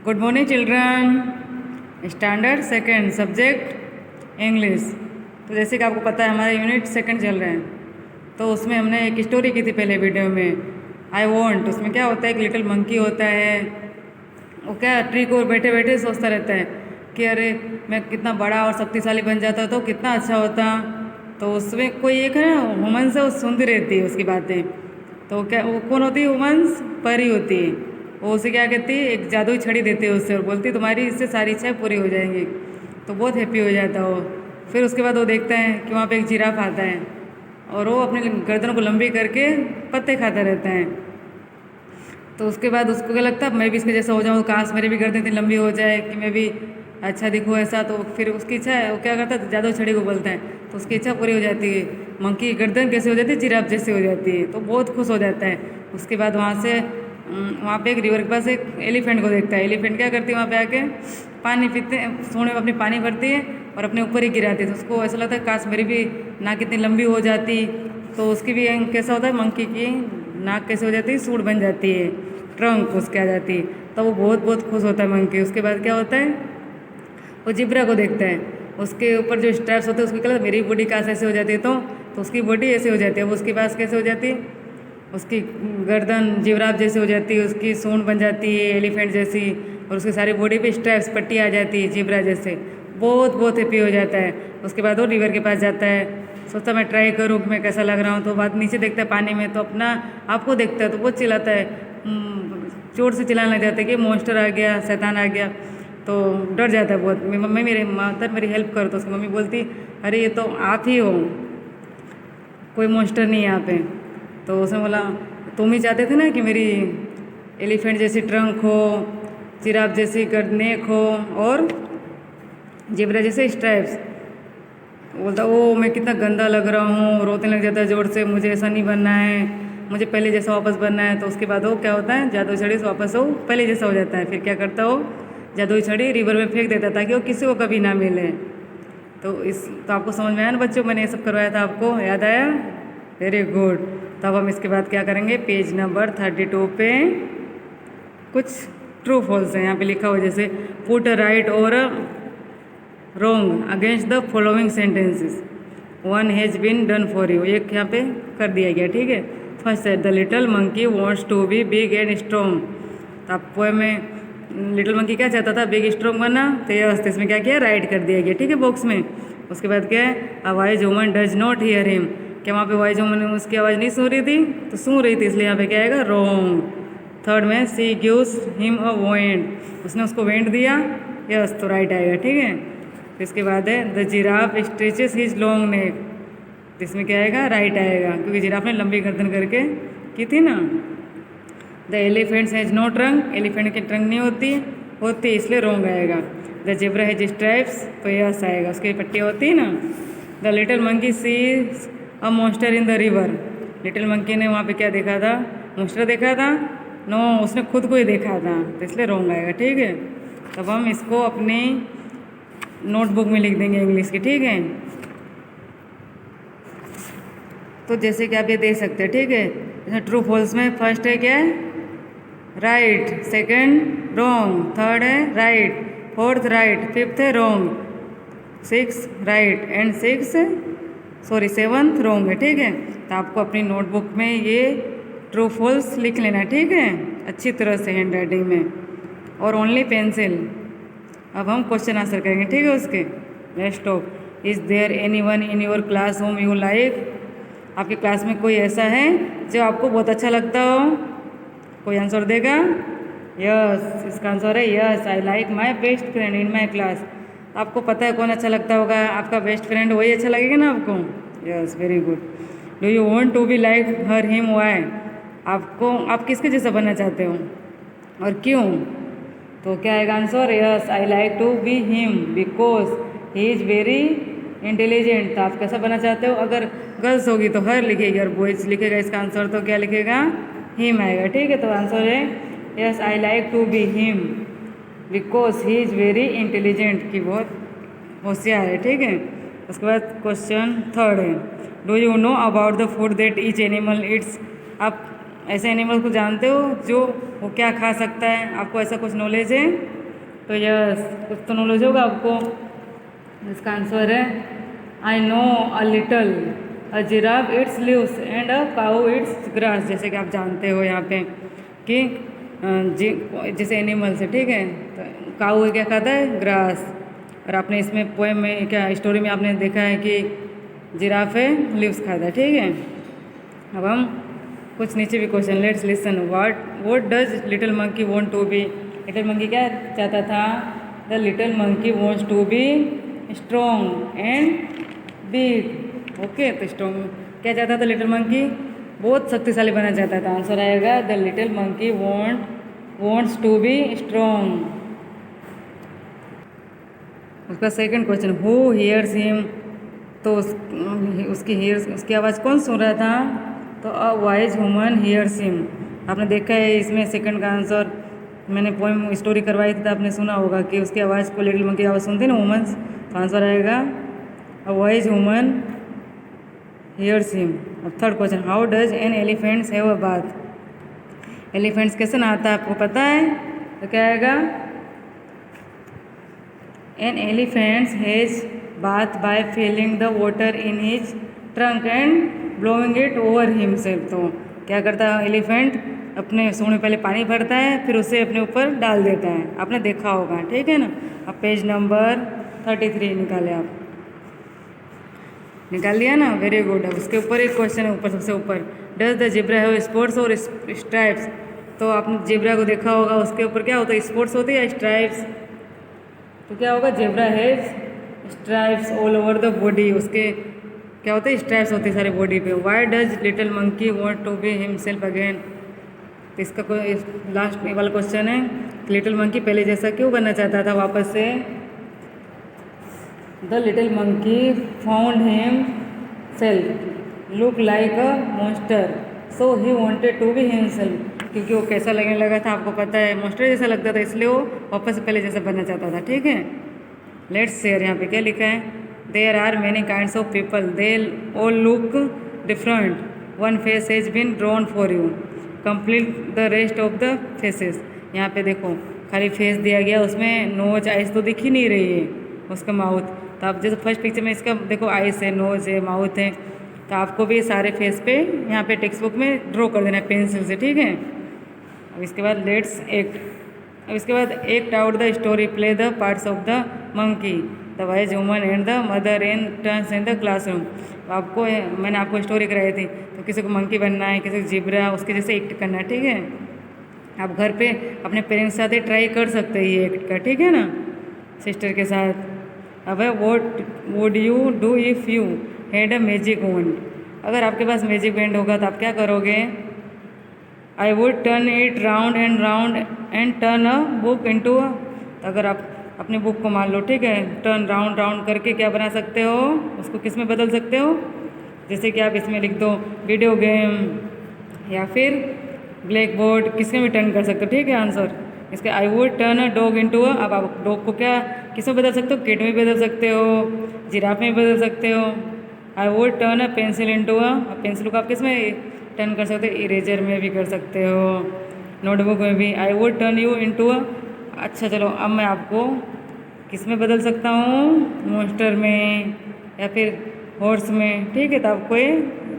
Good morning children. Standard second, subject English. तो जैसे कि आपको पता है हमारा यूनिट सेकंड चल रहा है, तो उसमें हमने एक स्टोरी की थी पहले वीडियो में, आई वॉन्ट। उसमें क्या होता है, एक लिटिल मंकी होता है, वो क्या ट्री को बैठे बैठे सोचता रहता है कि अरे मैं कितना बड़ा और शक्तिशाली बन जाता तो कितना अच्छा होता। तो उसमें कोई एक है ना वुमन्स है, वो सुनती रहती है उसकी बातें। तो क्या वो कौन होती है, वुमन्स परी होती है। वो उसे क्या कहती है, एक जादुई छड़ी देती है उससे और बोलती है तुम्हारी इससे सारी इच्छाएं पूरी हो जाएंगी। तो बहुत हैप्पी हो जाता है वो। फिर उसके बाद वो देखता है कि वहाँ पे एक जिराफ आता है और वो अपनी गर्दन को लंबी करके पत्ते खाता रहता है। तो उसके बाद उसको क्या लगता है मैं भी इसके जैसा हो जाऊँ, काश मेरी भी गर्दन इतनी लंबी हो जाए कि मैं भी अच्छा दिखूँ ऐसा। तो फिर उसकी इच्छा है, वो क्या करता है जादू छड़ी को बोलता है, तो उसकी इच्छा पूरी हो जाती है। मंकी की गर्दन कैसे हो जाती है, जिराफ जैसे हो जाती है। तो बहुत खुश हो जाता है। उसके बाद वहाँ से वहाँ पे एक रिवर के पास एक एलिफेंट को देखता है। एलिफेंट क्या करती है, वहाँ पे आके पानी पीते, सूंड में अपनी पानी भरती है और अपने ऊपर ही गिराती है। तो उसको ऐसा लगता है काश मेरी भी नाक कितनी लंबी हो जाती। तो उसकी भी कैसा होता है, मंकी की नाक कैसे हो जाती है, सूंड बन जाती है, ट्रंक उसके आ जाती है। तो वो बहुत बहुत खुश होता है मंकी। उसके बाद क्या होता है, वो जिब्रा को देखता है, उसके ऊपर जो स्ट्रैप्स होते हैं उसकी कलर मेरी बॉडी काश ऐसे हो जाती है। तो उसकी बॉडी ऐसे हो जाती है। अब उसके पास कैसे हो जाती है, उसकी गर्दन जिराफ जैसी हो जाती है, उसकी सूंड बन जाती है एलिफेंट जैसी, और उसकी सारी बॉडी पे स्ट्रैप्स पट्टी आ जाती है जिब्रा जैसे। बहुत बहुत हैप्पी हो जाता है। उसके बाद वो रिवर के पास जाता है, सोचता मैं ट्राई करूँ कि मैं कैसा लग रहा हूँ। तो बाद नीचे देखता है पानी में, तो अपना आपको देखता है तो बहुत चिल्लाता है, जोर से चिल्लाने लग जाता है कि मॉन्स्टर आ गया, शैतान आ गया। तो डर जाता है बहुत। मम्मी मेरे माता मेरी हेल्प करो। तो उसकी मम्मी बोलती अरे ये तो आप ही हो, कोई मॉन्स्टर नहीं है यहाँ पे। तो उसने बोला तुम ही चाहते थे ना कि मेरी एलिफेंट जैसी ट्रंक हो, जिराफ जैसी नेक हो और जेब्रा जैसे स्ट्राइप्स। बोलता ओ मैं कितना गंदा लग रहा हूँ, रोने लग जाता है जोर से, मुझे ऐसा नहीं बनना है, मुझे पहले जैसा वापस बनना है। तो उसके बाद वो क्या होता है, जादुई छड़ी से वापस वो पहले जैसा हो जाता है। फिर क्या करता हो, जादुई छड़ी रिवर में फेंक देता ताकि वो किसी को कभी ना मिले। तो आपको समझ में आया ना बच्चों, मैंने ये सब करवाया था, आपको याद आया, वेरी गुड। तो अब हम इसके बाद क्या करेंगे, पेज नंबर 32 पे कुछ ट्रू फॉल्स है यहाँ पे लिखा हुआ, जैसे पुट राइट और wrong against the following sentences, one has been done for you, एक यहाँ पे कर दिया गया। ठीक है, फर्स्ट है the little monkey wants to be big and strong. तो आप पोएम में लिटिल मंकी क्या चाहता था, बिग स्ट्रॉन्ग बनना। तो यस, इसमें क्या किया, राइट कर दिया गया। ठीक है, बॉक्स में। उसके बाद क्या है, अ wise woman does not hear him, क्या वहाँ पे वाइज वुमन उसकी आवाज़ नहीं सुन रही थी, तो सुन रही थी, इसलिए यहाँ पे क्या आएगा, रॉन्ग। थर्ड में सी गिव्स हिम अ वेंट, उसने उसको वेंट दिया, यस, तो राइट आएगा। ठीक है, फिर इसके बाद है the giraffe stretches his long neck, तो इसमें क्या आएगा, राइट आएगा, क्योंकि जिराफ ने लंबी गर्दन करके की थी ना। The elephants has no trunk, elephant की ट्रंक नहीं होती इसलिए रॉन्ग आएगा। द जेब्रा हैज स्ट्राइप्स, तो यस आएगा, उसकी पट्टी होती है ना। The little monkey sees a monster in the river, little monkey ने वहाँ पे क्या देखा था, मॉन्स्टर देखा था, नो उसने खुद को ही देखा था, तो इसलिए रॉन्ग आएगा। ठीक है, तब हम इसको अपनी नोटबुक में लिख देंगे इंग्लिश की। ठीक है, तो जैसे कि आप ये देख सकते हैं। ठीक है, इसमें ट्रू फॉल्स में फर्स्ट है क्या है, राइट, सेकंड रॉन्ग, थर्ड है राइट, फोर्थ राइट, फिफ्थ है wrong, six right and seventh wrong है। ठीक है, तो आपको अपनी नोटबुक में ये ट्रू फॉल्स लिख लेना है। ठीक है, अच्छी तरह से हैंड राइटिंग में, और ओनली पेंसिल। अब हम क्वेश्चन आंसर करेंगे। ठीक है, उसके let's talk, is there anyone in your class whom you like, आपकी क्लास में कोई ऐसा है जो आपको बहुत अच्छा लगता हो, कोई आंसर देगा, यस, इसका आंसर है yes, I like my best friend in my class. आपको पता है कौन अच्छा लगता होगा, आपका बेस्ट फ्रेंड, वही अच्छा लगेगा ना आपको, yes, very good. Do you want to be like her him, why, आप किसके जैसा बनना चाहते हो और क्यों। तो क्या आएगा answer, yes, I like to be him because he is very intelligent. तो आप कैसा बनना चाहते हो, अगर गर्ल्स होगी तो हर लिखेगी और बॉयज लिखेगा इसका आंसर, तो क्या लिखेगा, हिम आएगा। ठीक है, तो आंसर है yes, I like to be him because he is very intelligent, की बहुत होशियार है। ठीक है, उसके बाद क्वेश्चन थर्ड है, do you know about the food that each animal eats, आप ऐसे एनिमल को जानते हो जो वो क्या खा सकता है, आपको ऐसा कुछ नॉलेज है। तो यस, कुछ तो नॉलेज होगा आपको। इसका आंसर है I know a little, a giraffe it's leaves and a cow it's grass. जैसे कि आप जानते हो यहाँ पे कि जैसे एनिमल्स है, ठीक है, तो काऊ क्या खाता है, ग्रास। और आपने इसमें पोएम में क्या स्टोरी में आपने देखा है कि जिराफ है लीव्स खाता है, ठीक है। अब हम कुछ नीचे भी question, let's listen. What does little monkey want to be. Little monkey क्या चाहता था, the little monkey wants to be strong and big. Okay, तो स्ट्रॉन्ग क्या चाहता था लिटिल मंकी, बहुत शक्तिशाली बनना चाहता था। आंसर आएगा the little monkey wants to be strong. उसका second question, who hears him. तो उसकी आवाज़ कौन सुन रहा था, तो a wise woman hears him. आपने देखा है इसमें सेकंड का आंसर, मैंने पोएम स्टोरी करवाई थी तो आपने सुना होगा कि उसकी आवाज़ को लिटिल मंकी की आवाज़ सुनती है ना वुमन्स, तो आंसर आएगा a wise woman hears him. अब third question, how does an elephants have a bath. Elephants कैसे नहाता है आपको पता है, तो क्या आएगा, an elephants has bath by filling the water in his trunk and blowing it over himself. तो क्या करता है एलिफेंट, अपने सूंड में पहले पानी भरता है, फिर उसे अपने ऊपर डाल देता है, आपने देखा होगा, ठीक है ना। अब पेज नंबर 33 निकाले आप, निकाल लिया ना, वेरी गुड। अब उसके ऊपर एक क्वेश्चन है, ऊपर सबसे ऊपर, does the zebra have spots और स्ट्राइप्स। तो आपने जेब्रा को देखा होगा, उसके ऊपर क्या होता है, स्पॉट्स होती है या स्ट्राइप्स, तो क्या होगा, zebra has stripes all over the body. उसके क्या होते हैं, स्ट्राइप्स होती है सारी बॉडी पे। Why does little monkey want to be himself again. तो इसका कोई लास्ट वाला क्वेश्चन है, लिटिल मंकी पहले जैसा क्यों बनना चाहता था वापस से। The little monkey found himself look like a monster so he wanted to be himself. क्योंकि वो कैसा लगने लगा था आपको पता है, मॉन्स्टर जैसा लगता था, इसलिए वो वापस से पहले जैसा बनना चाहता था, ठीक है। लेट्स शेयर, यहाँ पे क्या लिखा है, there are many kinds of people, they all look different, one face has been drawn for you, complete the rest of the faces. यहाँ पे देखो खाली फेस दिया गया, उसमें नोज आइज तो दिख ही नहीं रही है, उसका माउथ। तो आप जैसे फर्स्ट पिक्चर में इसका देखो आइस है, नोज है, माउथ है, तो आपको भी सारे फेस पे यहाँ पे टेक्स्ट बुक में ड्रॉ कर देना है पेंसिल से, ठीक है। अब इसके बाद लेट्स एक्ट। अब इसके बाद act out the story, play the parts of the monkey, the wise woman and the mother in turns in the classroom. आपको मैंने आपको स्टोरी कराई थी, तो किसी को मंकी बनना है, किसी को जिब्रा, उसके जैसे एक्ट करना है, ठीक है। आप घर पे अपने पेरेंट्स के साथ ही ट्राई कर सकते हैं ये एक्ट का, ठीक है ना, सिस्टर के साथ। अब है what would you do if you had a magic वंड। अगर आपके पास मैजिक बैंड होगा तो आप क्या करोगे, आई would turn it round and turn a book into a. अगर आप अपनी बुक को मान लो, ठीक है, टर्न राउंड करके क्या बना सकते हो, उसको किस में बदल सकते हो, जैसे कि आप इसमें लिख दो वीडियो गेम या फिर ब्लैक बोर्ड, किस में भी टर्न कर सकते हो, ठीक है आंसर। इसके आई would turn a dog into अ। अब आप डॉग को क्या किस में बदल सकते हो, किट में भी बदल सकते हो, जिराफ में भी बदल सकते हो। आई would turn a pencil into a. अब पेंसिल को आप किस में टर्न कर सकते हो, इरेजर में भी कर सकते हो, नोटबुक में भी। आई would turn you into a. अच्छा चलो, अब मैं आपको किस में बदल सकता हूँ, मॉन्स्टर में या फिर हॉर्स में, ठीक है। तो आपको ये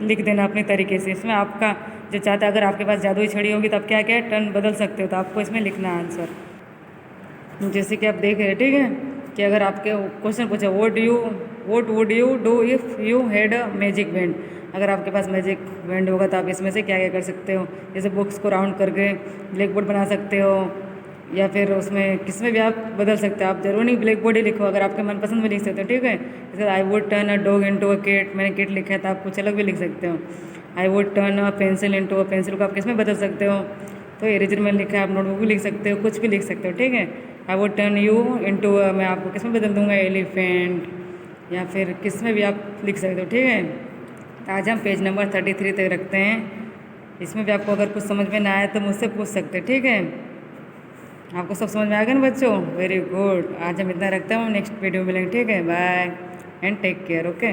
लिख देना अपने तरीके से, इसमें आपका जो चाहता है, अगर आपके पास जादुई छड़ी होगी तो आप क्या क्या टर्न बदल सकते हो, तो आपको इसमें लिखना है आंसर। जैसे कि आप देख रहे हैं, ठीक है, कि अगर आपके क्वेश्चन पूछा what would you do if you had a magic band. अगर आपके पास मैजिक बैंड होगा तो आप इसमें से क्या क्या कर सकते हो, जैसे बुक्स को राउंड करके ब्लैक बोर्ड बना सकते हो, या फिर उसमें किस में भी आप बदल सकते हो। आप जरूर नहीं ब्लैक बोर्ड ही लिखो, अगर आपके मनपसंद में लिख सकते हो, ठीक है। जैसे I would turn a dog into a cat, मैंने कैट लिखा है तो आप कुछ अलग भी लिख सकते हो। आई would turn a pencil into a, pencil को आप किस में बदल सकते हो, तो इरेजर में लिखा है, आप नोटबुक भी लिख सकते हो, कुछ भी लिख सकते हो, ठीक है। आई would turn you into a, मैं आपको किस में बदल दूंगा, एलिफेंट, या फिर किस में भी आप लिख सकते हो, ठीक है। तो आज हम पेज नंबर 33 तक रखते हैं। इसमें भी आपको अगर कुछ समझ में ना आए तो मुझसे पूछ सकते हैं, ठीक है। आपको सब समझ में आ गया ना बच्चों, वेरी गुड। आज हम इतना रखते हैं, हम नेक्स्ट वीडियो में मिलेंगे, ठीक है। Bye and take care, okay.